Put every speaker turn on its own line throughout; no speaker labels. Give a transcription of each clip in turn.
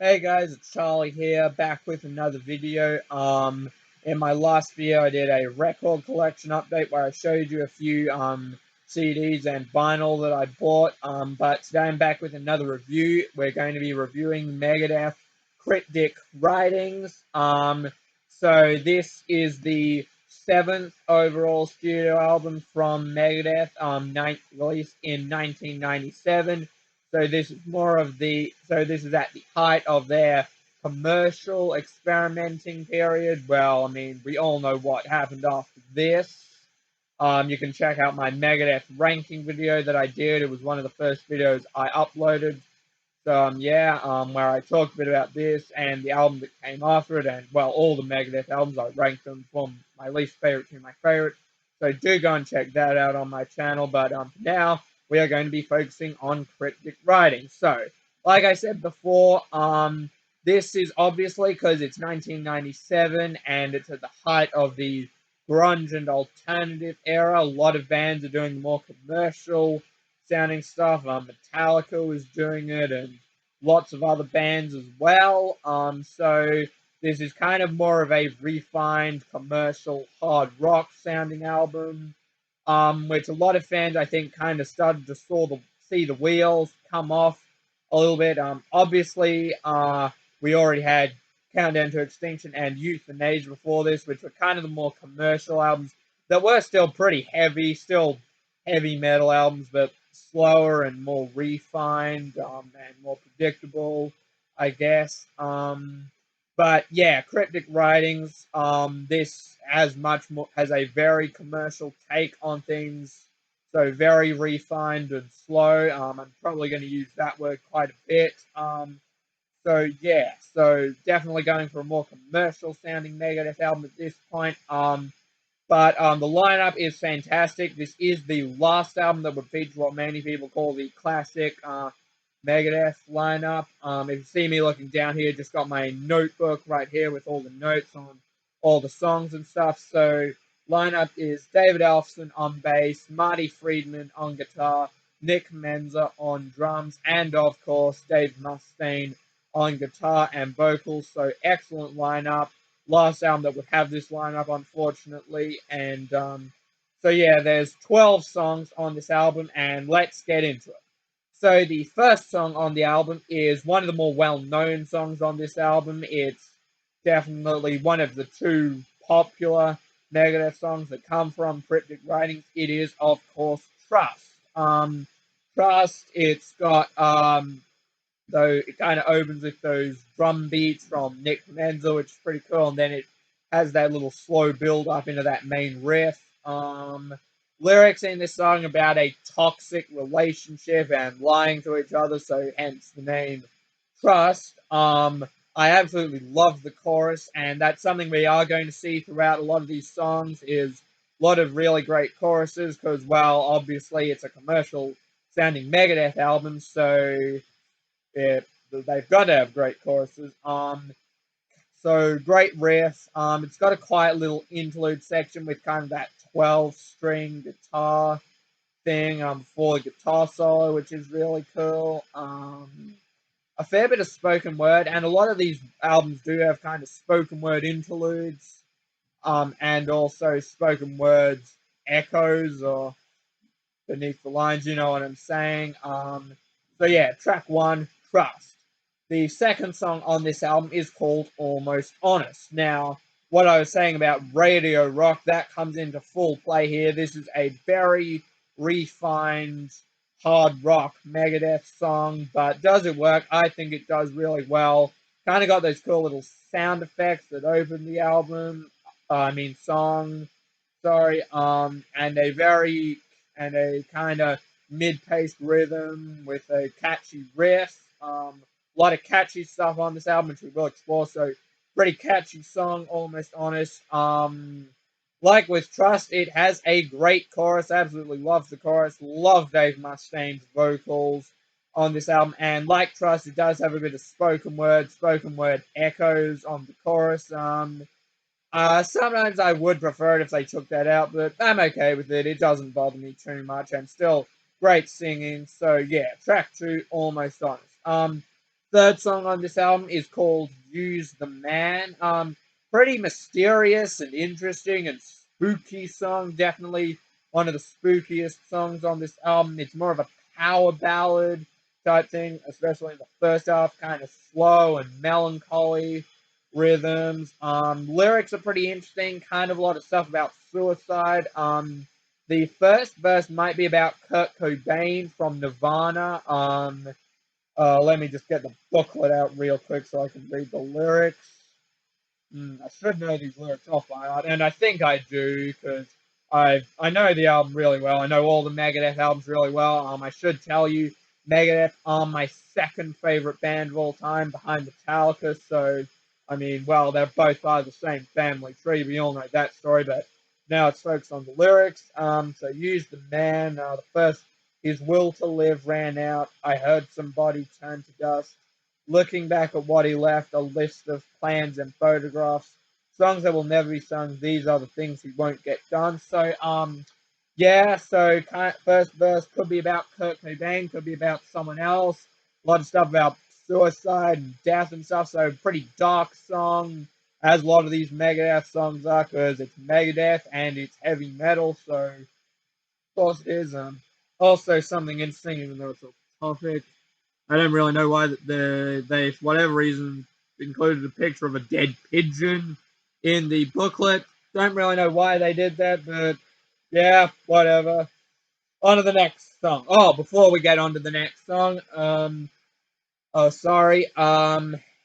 Hey guys, it's Charlie here, back with another video. In my last video, I did a record collection update where I showed you a few CDs and vinyl that I bought. But today I'm back with another review. We're going to be reviewing Megadeth Cryptic Writings. So this is the seventh overall studio album from Megadeth, released in 1997. So this is this is at the height of their commercial experimenting period. Well, I mean, we all know what happened after this. You can check out my Megadeth ranking video that I did. It was one of the first videos I uploaded. So, where I talked a bit about this and the album that came after it, and, well, all the Megadeth albums, I ranked them from my least favorite to my favorite. So do go and check that out on my channel. But now we are going to be focusing on Cryptic Writing. So, like I said before, this is obviously because it's 1997 and it's at the height of the grunge and alternative era. A lot of bands are doing more commercial sounding stuff. Metallica was doing it, and lots of other bands as well. So this is kind of more of a refined commercial hard rock sounding album, which a lot of fans I think kind of started to see the wheels come off a little bit. Obviously, we already had Countdown to Extinction and Euthanasia before this, which were kind of the more commercial albums that were still pretty heavy, still heavy metal albums, but slower and more refined and more predictable, I guess. But yeah, Cryptic Writings. This has a very commercial take on things, so very refined and slow. I'm probably going to use that word quite a bit. So definitely going for a more commercial sounding Megadeth album at this point. But the lineup is fantastic. This is the last album that would feature what many people call the classic Megadeth lineup. If you see me looking down here, just got my notebook right here with all the notes on all the songs and stuff. So lineup is David Ellefson on bass, Marty Friedman on guitar, Nick Menza on drums, and of course Dave Mustaine on guitar and vocals. So excellent lineup. Last album that would have this lineup, unfortunately. And so yeah, there's 12 songs on this album, and let's get into it. So the first song on the album is one of the more well-known songs on this album. It's definitely one of the two popular Megadeth songs that come from Cryptic Writings. It is, of course, Trust. Trust, it's got though it kind of opens with those drum beats from Nick Menza, which is pretty cool, and then it has that little slow build up into that main riff. Lyrics in this song about a toxic relationship and lying to each other, so hence the name Trust. I absolutely love the chorus, and that's something we are going to see throughout a lot of these songs is a lot of really great choruses because, well, obviously it's a commercial sounding Megadeth album, so they've got to have great choruses. So great riff. It's got a quiet little interlude section with kind of that 12-string guitar thing for the guitar solo, which is really cool. A fair bit of spoken word, and a lot of these albums do have kind of spoken word interludes, and also spoken words echoes or beneath the lines. You know what I'm saying? So yeah, track one, Trust. The second song on this album is called Almost Honest. Now, what I was saying about radio rock, that comes into full play here. This is a very refined hard rock Megadeth song, but does it work? I think it does really well. Kind of got those cool little sound effects that open the album. Song. Sorry. And a kind of mid-paced rhythm with a catchy riff. A lot of catchy stuff on this album, which we will explore. So, pretty catchy song, Almost Honest. Like with Trust, it has a great chorus. Absolutely love the chorus. Love Dave Mustaine's vocals on this album. And like Trust, it does have a bit of spoken word echoes on the chorus. Sometimes I would prefer it if they took that out, but I'm okay with it. It doesn't bother me too much, and still great singing. So yeah, track two, Almost Honest. third song on this album is called Use the Man. Pretty mysterious and interesting and spooky song. Definitely one of the spookiest songs on this album. It's more of a power ballad type thing, especially in the first half, kind of slow and melancholy rhythms. Lyrics are pretty interesting, kind of a lot of stuff about suicide. The first verse might be about Kurt Cobain from Nirvana. Let me just get the booklet out real quick so I can read the lyrics. I should know these lyrics off by heart, and I think I do because I know the album really well. I know all the Megadeth albums really well. I should tell you, Megadeth are my second favorite band of all time, behind Metallica. So, I mean, well, they're both part of the same family tree. We all know that story, but now it's focused on the lyrics. So, use the man. The first, his will to live ran out. I heard somebody turn to dust. Looking back at what he left, a list of plans and photographs, songs that will never be sung. These are the things he won't get done. So, yeah. So, first verse could be about Kurt Cobain, could be about someone else. A lot of stuff about suicide and death and stuff. So, pretty dark song, as a lot of these Megadeth songs are, because it's Megadeth and it's heavy metal. So, of course, it is. Also, something interesting, even though it's a topic. I don't really know why they for whatever reason, included a picture of a dead pigeon in the booklet. Don't really know why they did that, but yeah, whatever. On to the next song. Oh, before we get on to the next song, oh, sorry.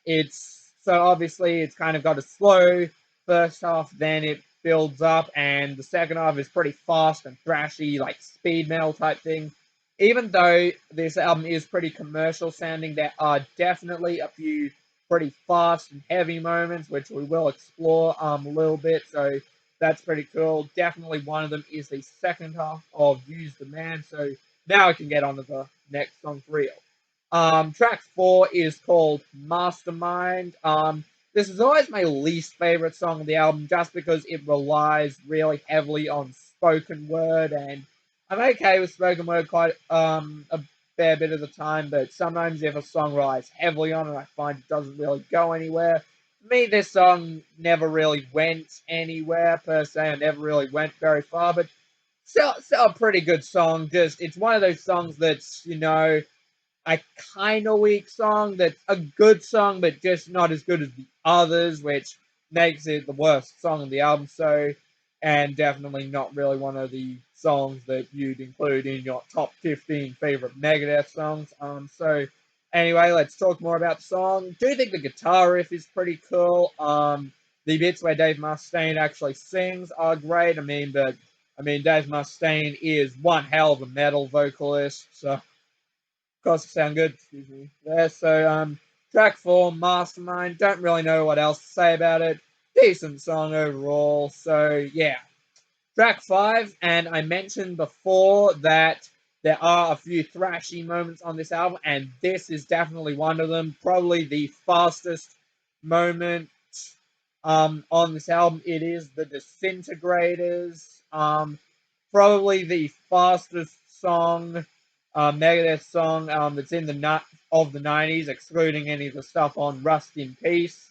It's so obviously it's kind of got a slow first half, then it builds up, and the second half is pretty fast and thrashy, like speed metal type thing. Even though this album is pretty commercial sounding, there are definitely a few pretty fast and heavy moments, which we will explore a little bit. So that's pretty cool. Definitely one of them is the second half of Use the Man. So now I can get on to the next song for real. Track 4 is called Mastermind. This is always my least favorite song of the album just because it relies really heavily on spoken word, and I'm okay with spoken word quite a fair bit of the time, but sometimes if a song relies heavily on it, I find it doesn't really go anywhere. For me, this song never really went anywhere per se. I never really went very far, but still a pretty good song. Just it's one of those songs that's a kind of weak song that's a good song, but just not as good as the others, which makes it the worst song on the album. So, and definitely not really one of the songs that you'd include in your top 15 favorite Megadeth songs. So anyway, let's talk more about the song. Do you think the guitar riff is pretty cool? The bits where Dave Mustaine actually sings are great. Dave Mustaine is one hell of a metal vocalist. So course, sound good. Excuse me. Yeah. So, track 4, Mastermind. Don't really know what else to say about it. Decent song overall. So, yeah. Track 5, and I mentioned before that there are a few thrashy moments on this album, and this is definitely one of them. Probably the fastest moment on this album. It is the Disintegrators. Probably the fastest song, Megadeth song that's in the 90s, excluding any of the stuff on Rust in Peace.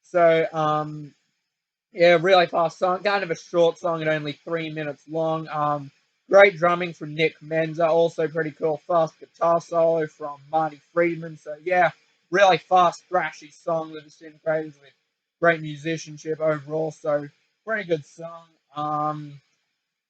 So, yeah, really fast song. Kind of a short song at only 3 minutes long. Great drumming from Nick Menza. Also pretty cool fast guitar solo from Marty Friedman. So, yeah, really fast, thrashy song that Disintegrators with great musicianship overall. So, pretty good song.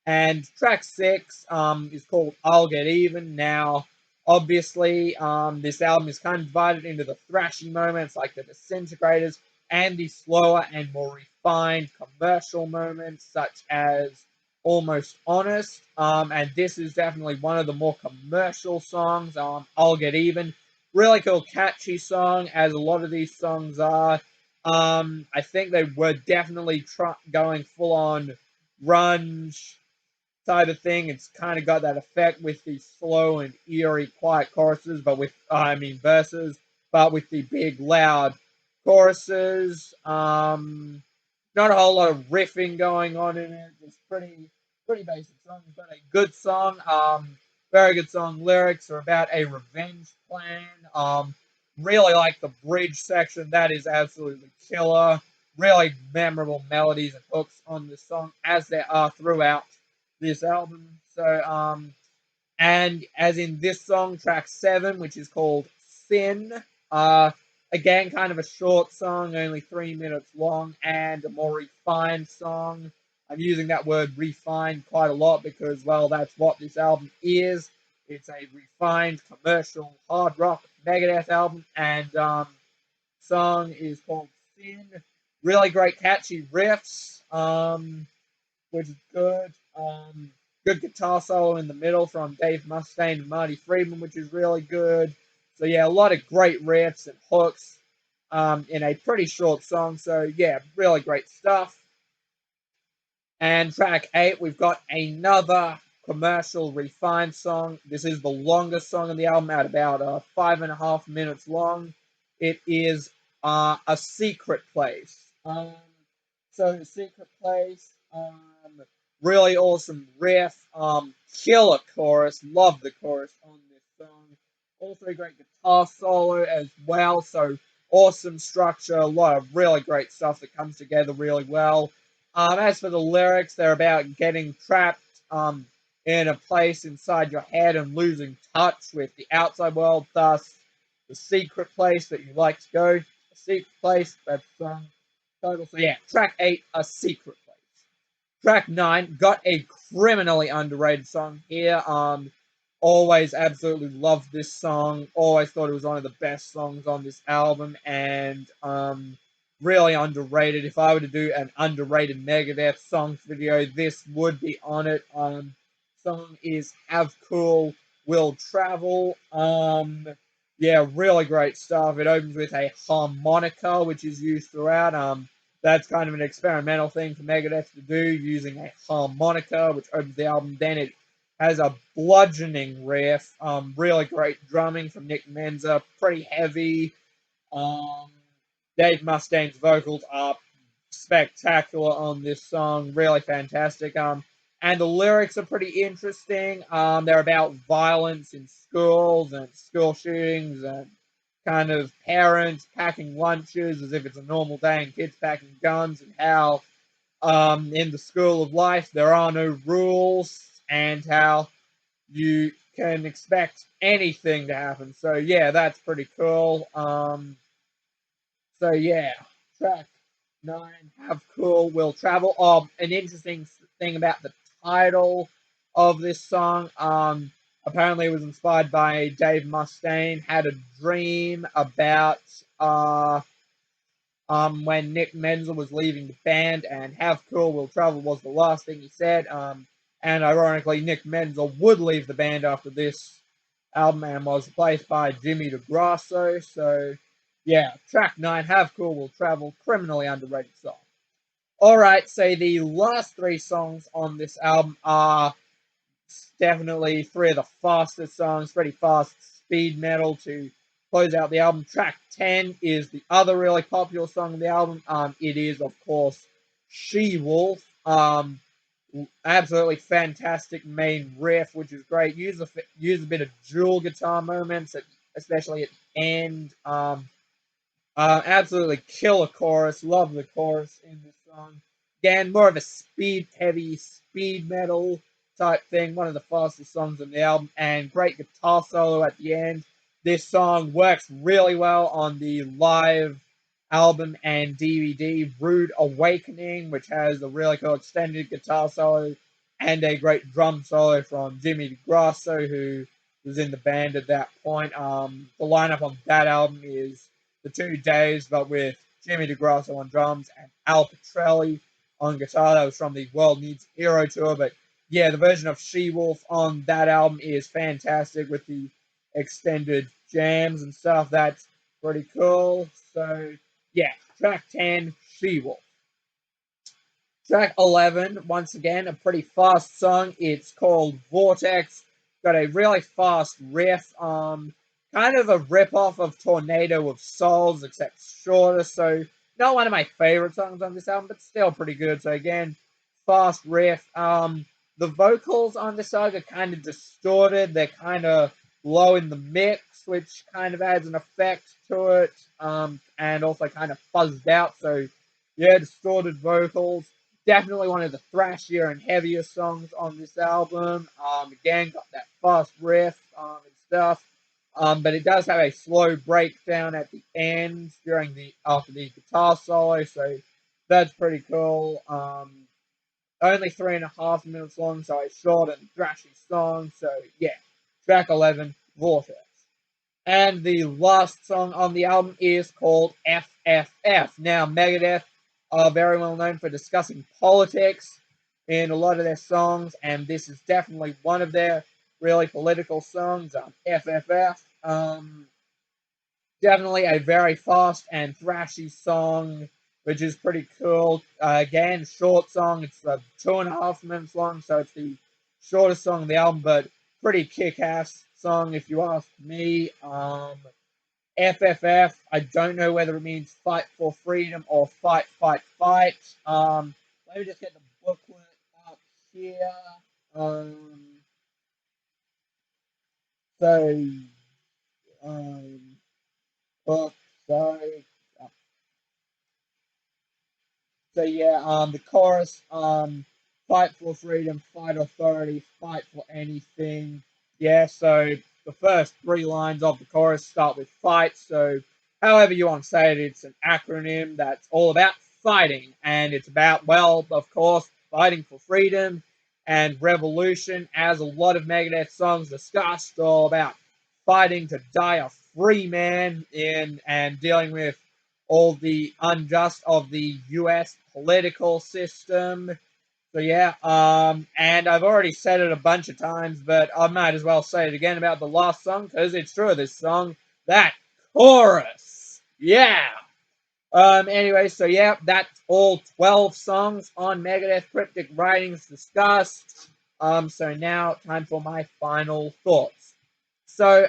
And track 6 is called I'll Get Even. Now, obviously, this album is kind of divided into the thrashy moments like the Disintegrators and the slower and more refined commercial moments such as Almost Honest. And this is definitely one of the more commercial songs. I'll Get Even. Really cool, catchy song, as a lot of these songs are. I think they were definitely going full on grunge type of thing. It's kind of got that effect with the slow and eerie, quiet choruses, but verses, but with the big, loud choruses. Not a whole lot of riffing going on in it. Just pretty basic song, but a good song. Very good song. Lyrics are about a revenge plan. Really like the bridge section. That is absolutely killer. Really memorable melodies and hooks on this song, as there are throughout this album. So, and as in this song, track 7, which is called Sin. Uh, Again, kind of a short song, only 3 minutes long, and a more refined song. I'm using that word refined quite a lot because, well, that's what this album is. It's a refined commercial hard rock Megadeth album, and song is called Sin. Really great, catchy riffs. Which is good. Good guitar solo in the middle from Dave Mustaine and Marty Friedman, which is really good. So yeah, a lot of great riffs and hooks in a pretty short song. So yeah, really great stuff. And track 8, we've got another commercial refined song. This is the longest song on the album, at about 5.5 minutes long. It is A Secret Place. So The Secret Place, really awesome riff, killer chorus, love the chorus on this song. Also a great guitar solo as well, so awesome structure, a lot of really great stuff that comes together really well. As for the lyrics, they're about getting trapped in a place inside your head and losing touch with the outside world, thus the secret place that you like to go. A secret place, that's total. So yeah, track 8, A Secret Place. Track 9, got a criminally underrated song here. Always absolutely loved this song. Always thought it was one of the best songs on this album, and really underrated. If I were to do an underrated Megadeth songs video, this would be on it. Song is Have Cool Will Travel. Yeah, really great stuff. It opens with a harmonica, which is used throughout. That's kind of an experimental thing for Megadeth to do, using a harmonica, which opens the album. Then it has a bludgeoning riff, really great drumming from Nick Menza, pretty heavy. Um, Dave Mustaine's vocals are spectacular on this song, really fantastic. And the lyrics are pretty interesting. They're about violence in schools and school shootings and kind of parents packing lunches as if it's a normal day and kids packing guns, and how in the school of life there are no rules and how you can expect anything to happen. So yeah, that's pretty cool. So yeah, track 9, Have Cool Will Travel. An interesting thing about the title of this song. Apparently it was inspired by Dave Mustaine. Had a dream about when Nick Menzel was leaving the band, and Have Cool Will Travel was the last thing he said. And ironically, Nick Menzel would leave the band after this album and was replaced by Jimmy DeGrasso. So, yeah, track 9, Have Cool Will Travel, criminally underrated song. Alright, so the last 3 songs on this album are definitely 3 of the fastest songs, pretty fast speed metal to close out the album. Track 10 is the other really popular song on the album. It is, of course, She Wolf. Absolutely fantastic main riff, which is great. Use a bit of dual guitar moments, especially at the end. Absolutely killer chorus. Love the chorus in this song. Again, more of a heavy speed metal type thing. One of the fastest songs on the album, and great guitar solo at the end. This song works really well on the live album and DVD, Rude Awakening, which has a really cool extended guitar solo and a great drum solo from Jimmy DeGrasso, who was in the band at that point. The lineup on that album is the 2 Days, but with Jimmy DeGrasso on drums and Al Pitrelli on guitar. That was from the World Needs Hero tour. But yeah, the version of She-Wolf on that album is fantastic with the extended jams and stuff. That's pretty cool. So yeah, track 10, She-Wolf. Track 11, once again, a pretty fast song. It's called Vortex. Got a really fast riff. Kind of a rip-off of Tornado of Souls, except shorter. So, not one of my favorite songs on this album, but still pretty good. So, again, fast riff. The vocals on this song are kind of distorted. They're kind of low in the mix. mix, which kind of adds an effect to it, and also kind of fuzzed out. So, yeah, distorted vocals. Definitely one of the thrashier and heavier songs on this album. Again, got that fast riff and stuff. But it does have a slow breakdown at the end after the guitar solo, so that's pretty cool. Only 3.5 minutes long, so a short and thrashy song. So yeah, track 11, Vortex. And the last song on the album is called FFF. Now, Megadeth are very well known for discussing politics in a lot of their songs, and this is definitely one of their really political songs. FFF. Definitely a very fast and thrashy song, which is pretty cool. Again, short song. It's 2.5 minutes long, so it's the shortest song on the album, but pretty kick-ass song if you ask me. FFF, I don't know whether it means fight for freedom or fight, fight, fight. Let me just get the booklet up here. So, um, book, sorry. So yeah, the chorus, fight for freedom, fight authority, fight for anything. Yeah, so the first three lines of the chorus start with fight. So however you want to say it, it's an acronym that's all about fighting, and it's about, well, of course, fighting for freedom and revolution, as a lot of Megadeth songs discussed, all about fighting to die a free man in and dealing with all the unjust of the US political system. So yeah, and I've already said it a bunch of times, but I might as well say it again about the last song, because it's true, this song, that chorus. Yeah. Anyway, so yeah, that's all 12 songs on Megadeth Cryptic Writings discussed. So now time for my final thoughts. So,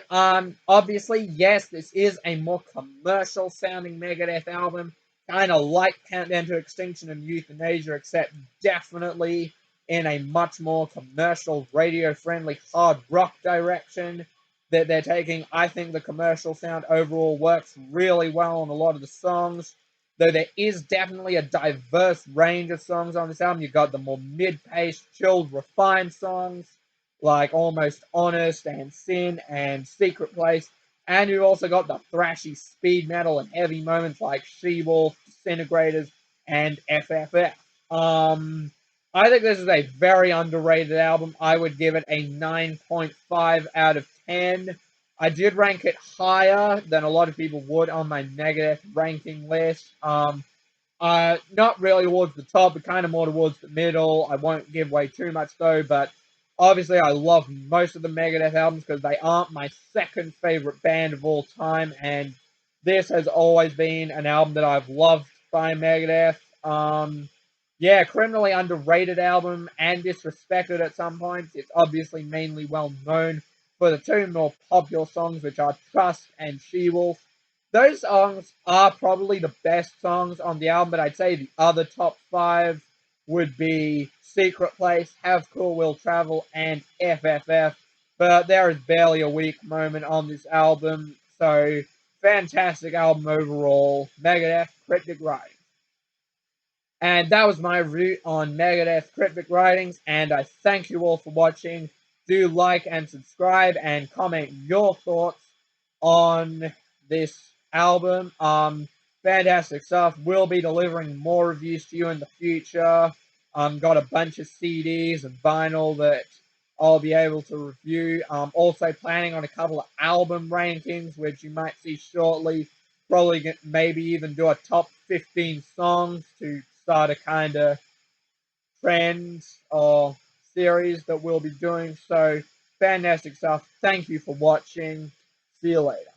obviously, yes, this is a more commercial sounding Megadeth album, kind of like Countdown to Extinction and Euthanasia, except definitely in a much more commercial, radio friendly, hard rock direction that they're taking. I think the commercial sound overall works really well on a lot of the songs, though there is definitely a diverse range of songs on this album. You've got the more mid paced, chilled, refined songs like Almost Honest and Sin and Secret Place. And you've also got the thrashy speed metal and heavy moments like She-Wolf, Disintegrators, and FFF. I think this is a very underrated album. I would give it a 9.5 out of 10. I did rank it higher than a lot of people would on my Megadeth ranking list. Not really towards the top, but kind of more towards the middle. I won't give away too much though, but obviously I love most of the Megadeth albums because they aren't my second favorite band of all time, and this has always been an album that I've loved by Megadeth. Yeah, criminally underrated album and disrespected at some points. It's obviously mainly well known for the two more popular songs, which are Trust and She-Wolf. Those songs are probably the best songs on the album, but I'd say the other top five would be Secret Place, Have Cool Will Travel, and FFF. But there is barely a weak moment on this album, so fantastic album overall. Megadeth, Cryptic Writings. And that was my review on Megadeth Cryptic Writings, and I thank you all for watching. Do like and subscribe and comment your thoughts on this album. Fantastic stuff. We'll be delivering more reviews to you in the future. Got a bunch of CDs and vinyl that I'll be able to review. Also planning on a couple of album rankings, which you might see shortly. Probably maybe even do a top 15 songs to start a kind of trend or series that we'll be doing. So fantastic stuff. Thank you for watching. See you later.